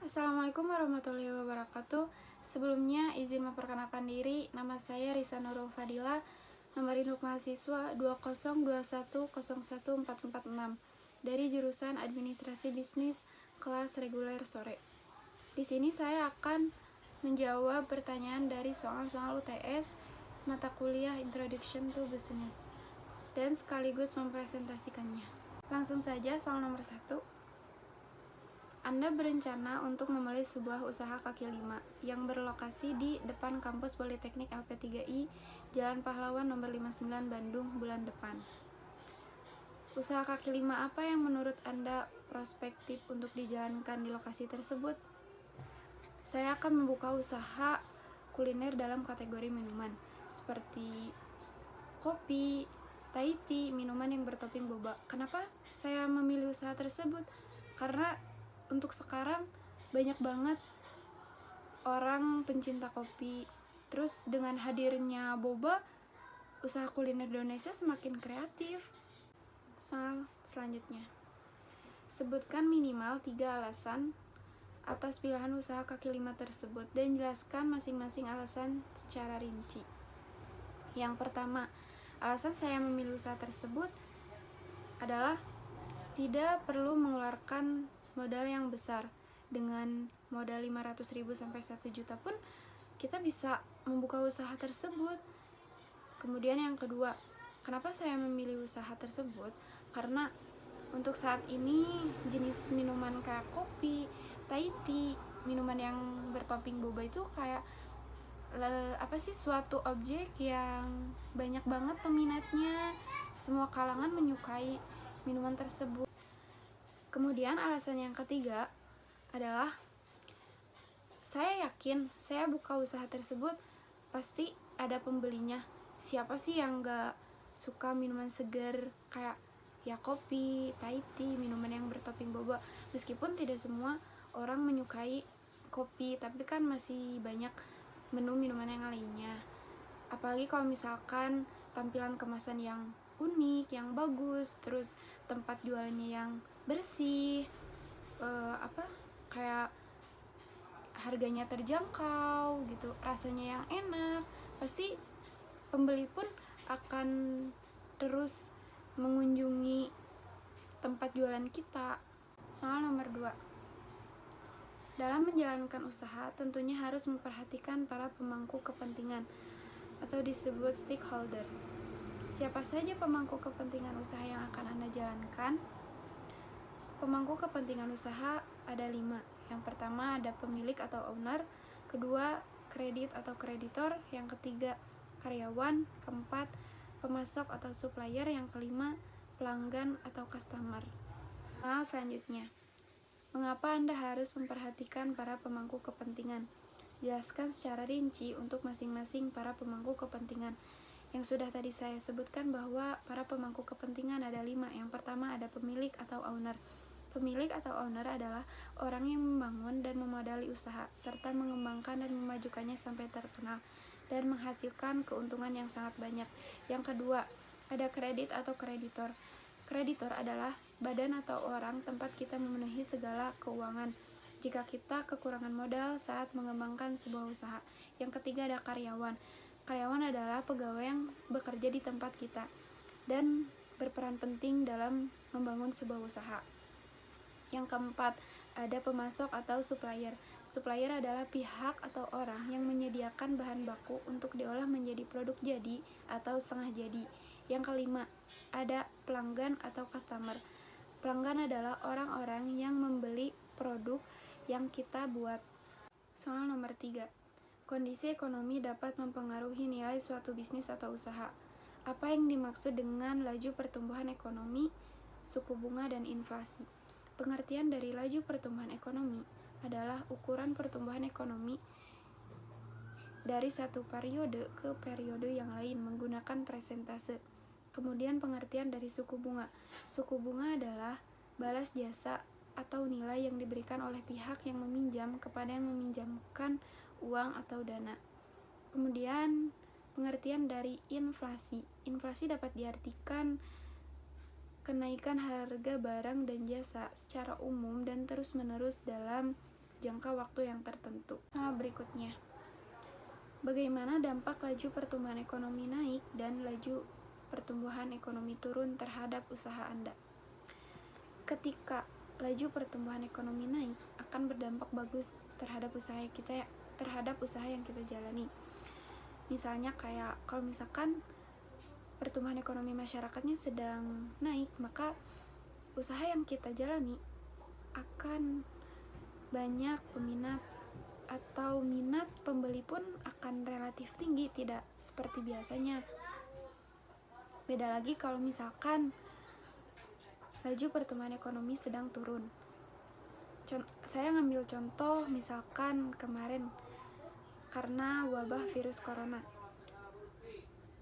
Assalamualaikum warahmatullahi wabarakatuh. Sebelumnya izin memperkenalkan diri, nama saya Risa Nurul Fadila, nomor induk mahasiswa 2021011446 dari jurusan Administrasi Bisnis kelas reguler sore. Di sini saya akan menjawab pertanyaan dari soal-soal UTS mata kuliah Introduction to Business dan sekaligus mempresentasikannya. Langsung saja soal nomor 1. Anda berencana untuk memulai sebuah usaha kaki lima yang berlokasi di depan kampus Politeknik LP3I, Jalan Pahlawan nomor 59 Bandung bulan depan. Usaha kaki lima apa yang menurut Anda prospektif untuk dijalankan di lokasi tersebut? Saya akan membuka usaha kuliner dalam kategori minuman, seperti kopi, Thai tea, minuman yang bertopping boba. Kenapa saya memilih usaha tersebut? Karena untuk sekarang banyak banget orang pencinta kopi. Terus dengan hadirnya boba, usaha kuliner Indonesia semakin kreatif. Soal selanjutnya, sebutkan minimal 3 alasan atas pilihan usaha kaki lima tersebut dan jelaskan masing-masing alasan secara rinci. Yang pertama, alasan saya memilih usaha tersebut adalah tidak perlu mengeluarkan modal yang besar. Dengan modal 500.000 sampai 1 juta pun kita bisa membuka usaha tersebut. Kemudian yang kedua, kenapa saya memilih usaha tersebut? Karena untuk saat ini jenis minuman kayak kopi, Thai tea, minuman yang bertopping boba itu kayak suatu objek yang banyak banget peminatnya. Semua kalangan menyukai minuman tersebut. Kemudian alasan yang ketiga adalah saya yakin saya buka usaha tersebut pasti ada pembelinya. Siapa sih yang gak suka minuman segar kayak ya kopi, Thai tea, minuman yang bertopping boba. Meskipun tidak semua orang menyukai kopi, tapi kan masih banyak menu minuman yang lainnya. Apalagi kalau misalkan tampilan kemasan yang unik, yang bagus, terus tempat jualnya yang bersih, kayak harganya terjangkau gitu, rasanya yang enak, pasti pembeli pun akan terus mengunjungi tempat jualan kita. Soal nomor 2. Dalam menjalankan usaha, tentunya harus memperhatikan para pemangku kepentingan atau disebut stakeholder. Siapa saja pemangku kepentingan usaha yang akan Anda jalankan? Pemangku kepentingan usaha ada 5. Yang pertama ada pemilik atau owner, kedua kredit atau kreditor, yang ketiga karyawan, keempat pemasok atau supplier, yang kelima pelanggan atau customer. Nah, selanjutnya, mengapa Anda harus memperhatikan para pemangku kepentingan? Jelaskan secara rinci untuk masing-masing para pemangku kepentingan. Yang sudah tadi saya sebutkan bahwa para pemangku kepentingan ada 5. Yang pertama ada pemilik atau owner. Pemilik atau owner adalah orang yang membangun dan memodali usaha, serta mengembangkan dan memajukannya sampai terkenal dan menghasilkan keuntungan yang sangat banyak. Yang kedua, ada kredit atau kreditor. Kreditor adalah badan atau orang tempat kita memenuhi segala keuangan jika kita kekurangan modal saat mengembangkan sebuah usaha. Yang ketiga ada karyawan. Karyawan adalah pegawai yang bekerja di tempat kita dan berperan penting dalam membangun sebuah usaha. Yang keempat, ada pemasok atau supplier. Supplier adalah pihak atau orang yang menyediakan bahan baku untuk diolah menjadi produk jadi atau setengah jadi. Yang kelima, ada pelanggan atau customer. Pelanggan adalah orang-orang yang membeli produk yang kita buat. Soal nomor 3. Kondisi ekonomi dapat mempengaruhi nilai suatu bisnis atau usaha. Apa yang dimaksud dengan laju pertumbuhan ekonomi, suku bunga, dan inflasi? Pengertian dari laju pertumbuhan ekonomi adalah ukuran pertumbuhan ekonomi dari satu periode ke periode yang lain menggunakan persentase. Kemudian pengertian dari suku bunga. Suku bunga adalah balas jasa atau nilai yang diberikan oleh pihak yang meminjam kepada yang meminjamkan uang atau dana. Kemudian pengertian dari inflasi. Inflasi dapat diartikan kenaikan harga barang dan jasa secara umum dan terus-menerus dalam jangka waktu yang tertentu. Sama berikutnya, bagaimana dampak laju pertumbuhan ekonomi naik dan laju pertumbuhan ekonomi turun terhadap usaha Anda? Ketika laju pertumbuhan ekonomi naik, akan berdampak bagus terhadap usaha yang kita jalani. Misalnya kayak kalau misalkan pertumbuhan ekonomi masyarakatnya sedang naik, maka usaha yang kita jalani akan banyak peminat atau minat pembeli pun akan relatif tinggi, tidak seperti biasanya. Beda lagi kalau misalkan laju pertumbuhan ekonomi sedang turun. Saya ngambil contoh misalkan kemarin karena wabah virus corona,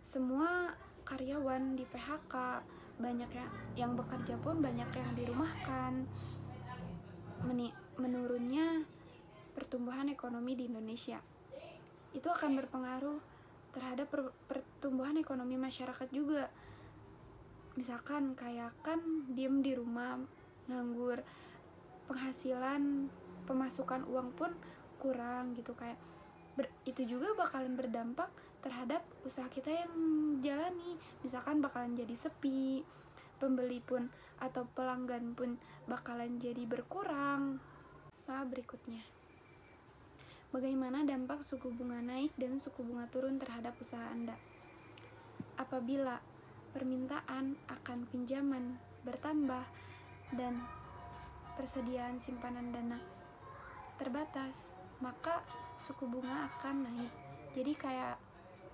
semua karyawan di PHK, banyak yang bekerja pun banyak yang dirumahkan. Menurunnya pertumbuhan ekonomi di Indonesia itu akan berpengaruh terhadap pertumbuhan ekonomi masyarakat juga. Misalkan kayak kan diem di rumah, nganggur, penghasilan, pemasukan uang pun kurang gitu, kayak itu juga bakalan berdampak terhadap usaha kita yang jalani. Misalkan bakalan jadi sepi, pembeli pun atau pelanggan pun bakalan jadi berkurang. Soal berikutnya, bagaimana dampak suku bunga naik dan suku bunga turun terhadap usaha Anda? Apabila permintaan akan pinjaman bertambah dan persediaan simpanan dana terbatas, maka suku bunga akan naik. Jadi kayak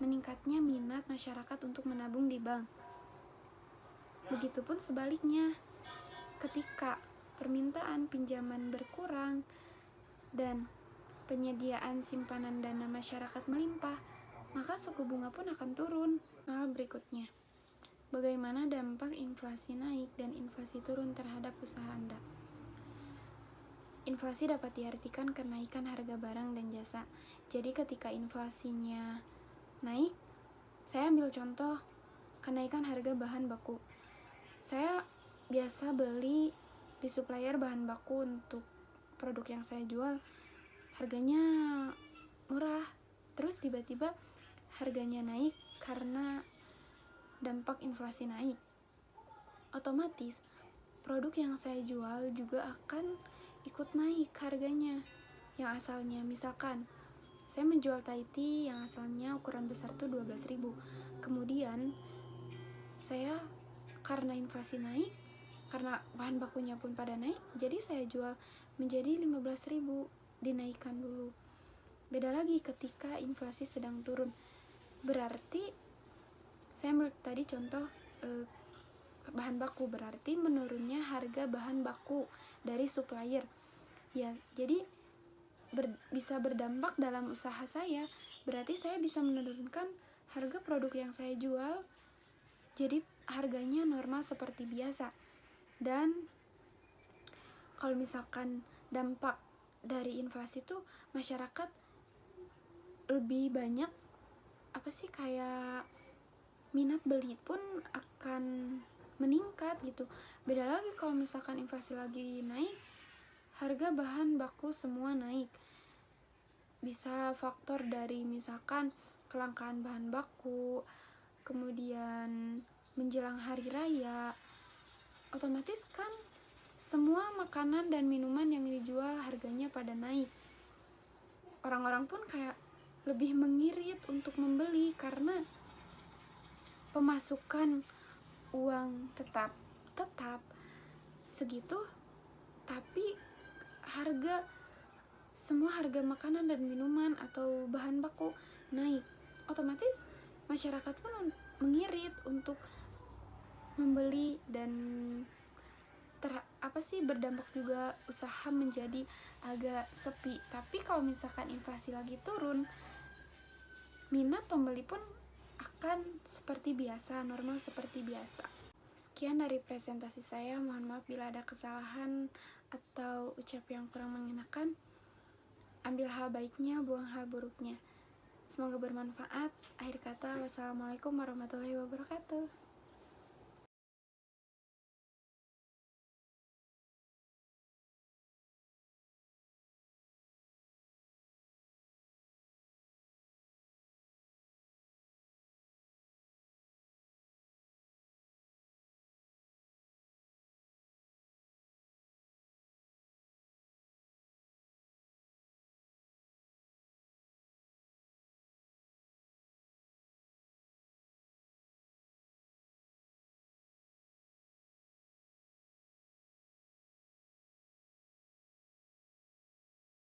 meningkatnya minat masyarakat untuk menabung di bank. Begitupun sebaliknya, ketika permintaan pinjaman berkurang dan penyediaan simpanan dana masyarakat melimpah, maka suku bunga pun akan turun. Nah, berikutnya, bagaimana dampak inflasi naik dan inflasi turun terhadap usaha Anda? Inflasi dapat diartikan kenaikan harga barang dan jasa. Jadi ketika inflasinya naik, saya ambil contoh kenaikan harga bahan baku. Saya biasa beli di supplier bahan baku untuk produk yang saya jual, harganya murah, terus tiba-tiba harganya naik karena dampak inflasi naik. Otomatis produk yang saya jual juga akan ikut naik harganya. Yang asalnya misalkan saya menjual Thai tea yang asalnya ukuran besar tuh 12.000. Kemudian saya karena inflasi naik, karena bahan bakunya pun pada naik, jadi saya jual menjadi 15.000, dinaikkan dulu. Beda lagi ketika inflasi sedang turun. Berarti saya ambil tadi contoh bahan baku, berarti menurunnya harga bahan baku dari supplier. Ya, jadi bisa berdampak dalam usaha saya. Berarti saya bisa menurunkan harga produk yang saya jual, jadi harganya normal seperti biasa. Dan kalau misalkan dampak dari inflasi tuh masyarakat lebih banyak kayak minat beli pun akan meningkat gitu. Beda lagi kalau misalkan inflasi lagi naik, harga bahan baku semua naik. Bisa faktor dari misalkan kelangkaan bahan baku, kemudian menjelang hari raya, otomatis kan semua makanan dan minuman yang dijual harganya pada naik. Orang-orang pun kayak lebih mengirit untuk membeli karena pemasukan uang tetap segitu, tapi semua harga makanan dan minuman atau bahan baku naik. Otomatis masyarakat pun mengirit untuk membeli dan berdampak juga usaha menjadi agak sepi. Tapi kalau misalkan inflasi lagi turun, minat pembeli pun akan seperti biasa, normal seperti biasa. Sekian dari presentasi saya, mohon maaf bila ada kesalahan atau ucap yang kurang mengenakan. Ambil hal baiknya, buang hal buruknya. Semoga bermanfaat. Akhir kata, wassalamualaikum warahmatullahi wabarakatuh.